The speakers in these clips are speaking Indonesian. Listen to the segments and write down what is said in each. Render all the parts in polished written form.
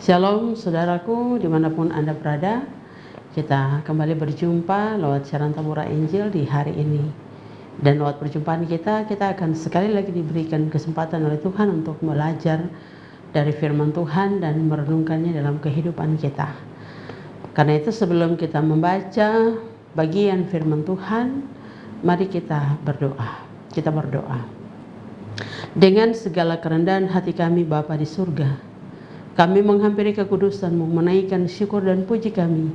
Shalom saudaraku dimanapun Anda berada. Kita kembali berjumpa lewat siaran Tambura Injil di hari ini. Dan lewat perjumpaan kita akan sekali lagi diberikan kesempatan oleh Tuhan untuk belajar dari firman Tuhan dan merenungkannya dalam kehidupan kita. Karena itu sebelum kita membaca bagian firman Tuhan, mari kita berdoa. Kita berdoa. Dengan segala kerendahan hati kami Bapa di surga, kami menghampiri kekudusan-Mu, menaikkan syukur dan puji kami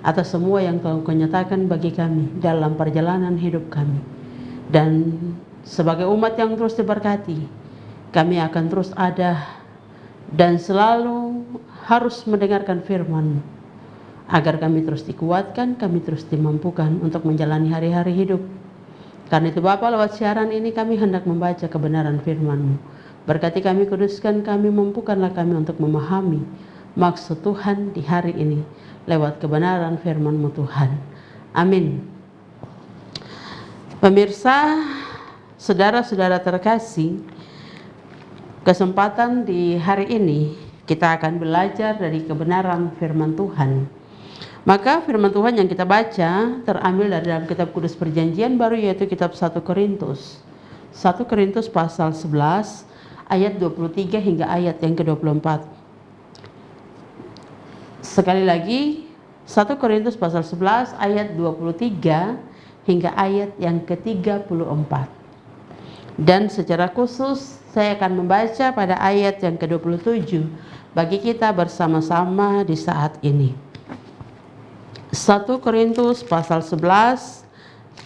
atas semua yang Telah Kau nyatakan bagi kami dalam perjalanan hidup kami. Dan sebagai umat yang terus diberkati, kami akan terus ada dan selalu harus mendengarkan firman-Mu, agar kami terus dikuatkan, kami terus dimampukan untuk menjalani hari-hari hidup. Karena itu Bapa, lewat siaran ini kami hendak membaca kebenaran firman-Mu. Berkati kami, kuduskan kami, mampukanlah kami untuk memahami maksud Tuhan di hari ini lewat kebenaran firman-Mu Tuhan. Amin. Pemirsa, saudara-saudara terkasih, kesempatan di hari ini kita akan belajar dari kebenaran firman Tuhan. Maka firman Tuhan yang kita baca terambil dari dalam kitab Kudus Perjanjian Baru, yaitu kitab 1 Korintus. 1 Korintus pasal 11 ayat 23 hingga ayat yang ke-24. Sekali lagi, 1 Korintus pasal 11 ayat 23 hingga ayat yang ke-34. Dan secara khusus saya akan membaca pada ayat yang ke-27 bagi kita bersama-sama di saat ini. 1 Korintus pasal 11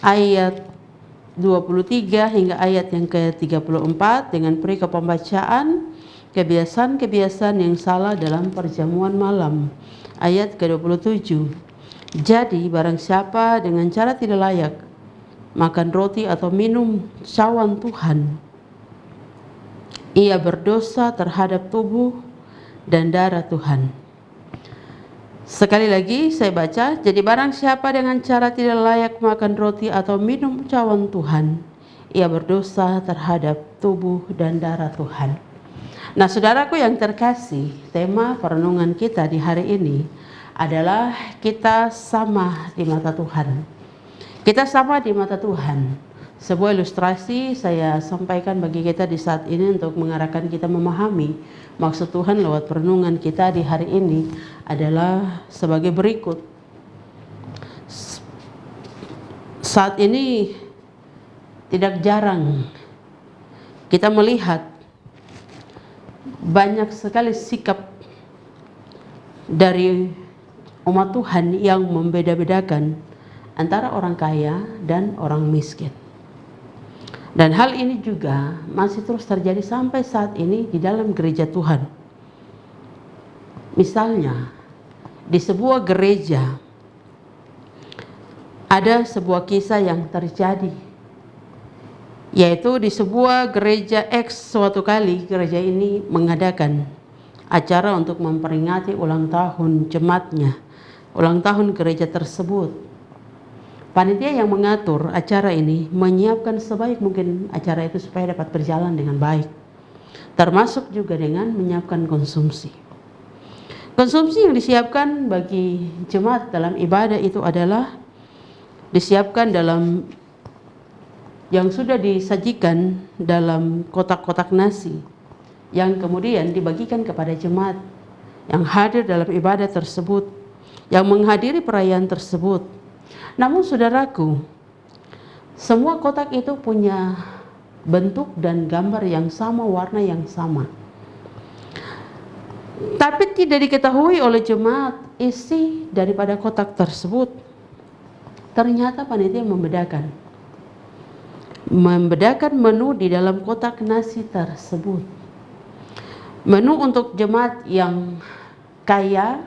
ayat 23 hingga ayat yang ke-34 dengan perikop pembacaan kebiasaan-kebiasaan yang salah dalam perjamuan malam. Ayat ke-27. Jadi barang siapa dengan cara tidak layak makan roti atau minum cawan Tuhan, ia berdosa terhadap tubuh dan darah Tuhan. Sekali lagi saya baca, jadi barang siapa dengan cara tidak layak makan roti atau minum cawan Tuhan, ia berdosa terhadap tubuh dan darah Tuhan. Nah saudaraku yang terkasih, tema perenungan kita di hari ini adalah kita sama di mata Tuhan. Kita sama di mata Tuhan. Sebuah ilustrasi saya sampaikan bagi kita di saat ini untuk mengarahkan kita memahami maksud Tuhan lewat perenungan kita di hari ini adalah sebagai berikut. Saat ini tidak jarang kita melihat banyak sekali sikap dari umat Tuhan yang membeda-bedakan antara orang kaya dan orang miskin. Dan hal ini juga masih terus terjadi sampai saat ini di dalam gereja Tuhan. Misalnya, di sebuah gereja ada sebuah kisah yang terjadi, yaitu di sebuah gereja X suatu kali gereja ini mengadakan acara untuk memperingati ulang tahun jemaatnya, ulang tahun gereja tersebut. Panitia yang mengatur acara ini menyiapkan sebaik mungkin acara itu supaya dapat berjalan dengan baik, termasuk juga dengan menyiapkan konsumsi. Konsumsi yang disiapkan bagi jemaat dalam ibadah itu adalah disiapkan dalam yang sudah disajikan dalam kotak-kotak nasi yang kemudian dibagikan kepada jemaat yang hadir dalam ibadah tersebut, yang menghadiri perayaan tersebut. Namun saudaraku, semua kotak itu punya bentuk dan gambar yang sama, warna yang sama. Tapi tidak diketahui oleh jemaat isi daripada kotak tersebut. Ternyata panitia membedakan menu di dalam kotak nasi tersebut. Menu untuk jemaat yang kaya,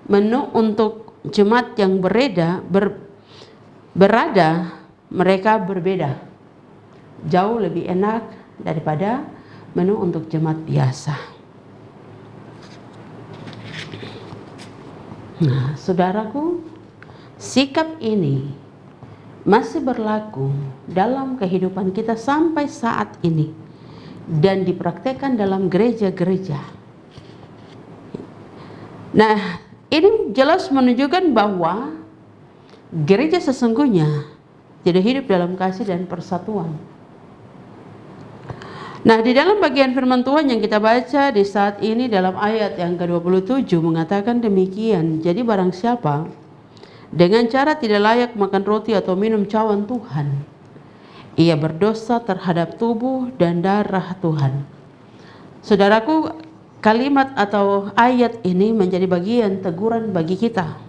menu untuk jemaat yang berada mereka berbeda, jauh lebih enak daripada menu untuk jemaat biasa. Nah, saudaraku, sikap ini masih berlaku dalam kehidupan kita sampai saat ini dan dipraktekkan dalam gereja-gereja Nah, ini jelas menunjukkan bahwa gereja sesungguhnya tidak hidup dalam kasih dan persatuan. Nah, di dalam bagian firman Tuhan yang kita baca di saat ini dalam ayat yang ke-27 mengatakan demikian. Jadi barang siapa dengan cara tidak layak makan roti atau minum cawan Tuhan, ia berdosa terhadap tubuh dan darah Tuhan. Saudaraku, kalimat atau ayat ini menjadi bagian teguran bagi kita.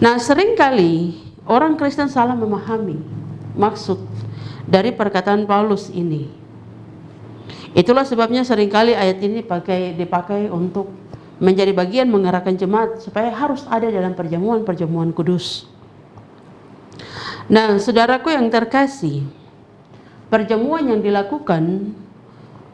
Nah, seringkali orang Kristen salah memahami maksud dari perkataan Paulus ini. Itulah sebabnya seringkali ayat ini dipakai untuk menjadi bagian mengarahkan jemaat supaya harus ada dalam perjamuan-perjamuan kudus. Nah, saudaraku yang terkasih, perjamuan yang dilakukan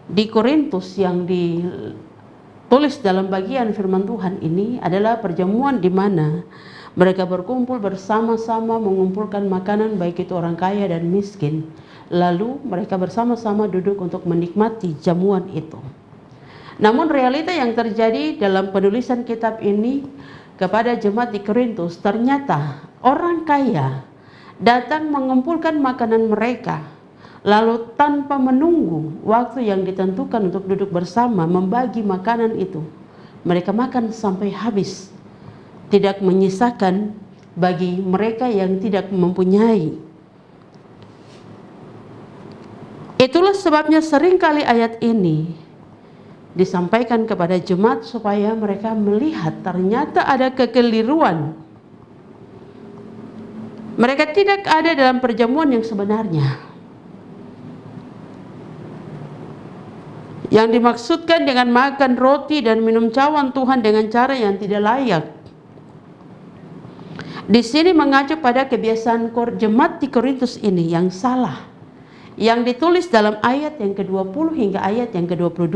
di Korintus yang ditulis dalam bagian firman Tuhan ini adalah perjamuan di mana mereka berkumpul bersama-sama mengumpulkan makanan, baik itu orang kaya dan miskin. Lalu mereka bersama-sama duduk untuk menikmati jamuan itu. Namun realita yang terjadi dalam penulisan kitab ini kepada jemaat di Korintus, ternyata orang kaya datang mengumpulkan makanan mereka, lalu tanpa menunggu waktu yang ditentukan untuk duduk bersama membagi makanan itu, mereka makan sampai habis, tidak menyisakan bagi mereka yang tidak mempunyai. Itulah sebabnya seringkali ayat ini disampaikan kepada jemaat supaya mereka melihat ternyata ada kekeliruan. Mereka tidak ada dalam perjamuan yang sebenarnya. Yang dimaksudkan dengan makan roti dan minum cawan Tuhan dengan cara yang tidak layak. Di sini mengacu pada kebiasaan jemaat di Korintus ini yang salah, yang ditulis dalam ayat yang ke-20 hingga ayat yang ke-22.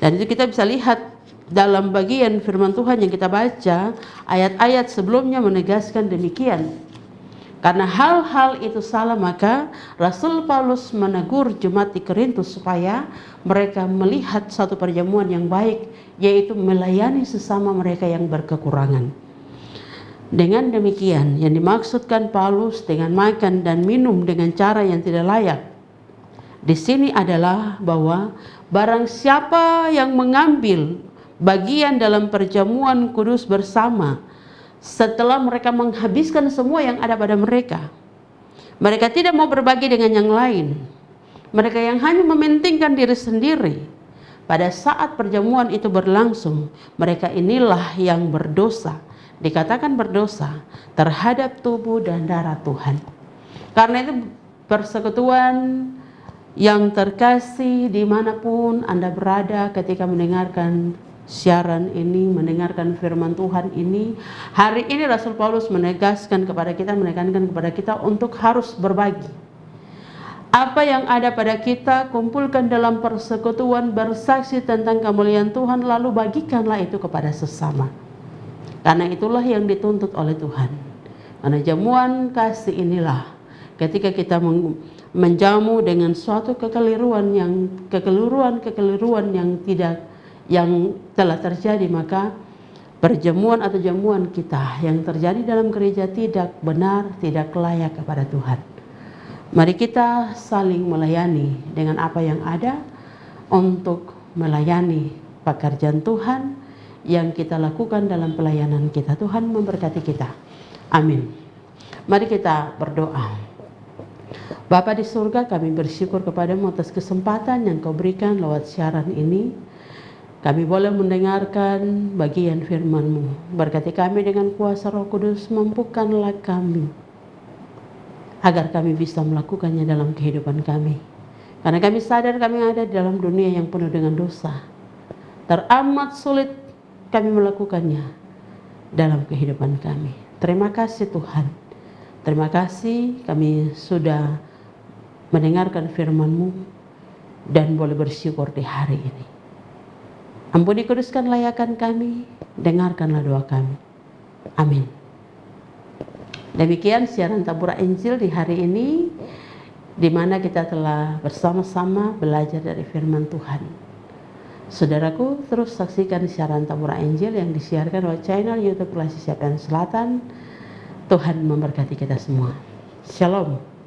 Dan itu kita bisa lihat dalam bagian firman Tuhan yang kita baca, ayat-ayat sebelumnya menegaskan demikian. Karena hal-hal itu salah, maka Rasul Paulus menegur jemaat di Korintus supaya mereka melihat satu perjamuan yang baik, yaitu melayani sesama mereka yang berkekurangan. Dengan demikian, yang dimaksudkan Paulus dengan makan dan minum dengan cara yang tidak layak di sini adalah bahwa barang siapa yang mengambil bagian dalam perjamuan kudus bersama setelah mereka menghabiskan semua yang ada pada mereka, mereka tidak mau berbagi dengan yang lain, mereka yang hanya mementingkan diri sendiri, pada saat perjamuan itu berlangsung, mereka inilah yang berdosa. Dikatakan berdosa terhadap tubuh dan darah Tuhan. Karena itu persekutuan yang terkasih dimanapun Anda berada ketika mendengarkan siaran ini, mendengarkan firman Tuhan ini, hari ini Rasul Paulus menegaskan kepada kita, menekankan kepada kita untuk harus berbagi. Apa yang ada pada kita, kumpulkan dalam persekutuan, bersaksi tentang kemuliaan Tuhan, lalu bagikanlah itu kepada sesama. Karena itulah yang dituntut oleh Tuhan. Karena jamuan kasih inilah ketika kita menjamu dengan suatu kekeliruan yang telah terjadi, maka perjamuan atau jamuan kita yang terjadi dalam gereja tidak benar, tidak layak kepada Tuhan. Mari kita saling melayani dengan apa yang ada untuk melayani pekerjaan Tuhan yang kita lakukan dalam pelayanan kita. Tuhan memberkati kita. Amin. Mari kita berdoa. Bapa di surga, kami bersyukur kepadamu atas kesempatan yang kau berikan lewat siaran ini. Kami boleh mendengarkan bagian firman-Mu. Berkati kami dengan kuasa Roh Kudus, mampukanlah kami agar kami bisa melakukannya dalam kehidupan kami. Karena kami sadar kami ada di dalam dunia yang penuh dengan dosa. Teramat sulit kami melakukannya dalam kehidupan kami. Terima kasih Tuhan. Terima kasih kami sudah mendengarkan firman-Mu dan boleh bersyukur di hari ini. Ampuni, kuduskan layakan kami, dengarkanlah doa kami. Amin. Demikian siaran Tabur Injil di hari ini, di mana kita telah bersama-sama belajar dari firman Tuhan. Saudaraku, terus saksikan siaran Taburan Injil yang disiarkan oleh channel YouTube Relasi Siapan Selatan. Tuhan memberkati kita semua. Shalom.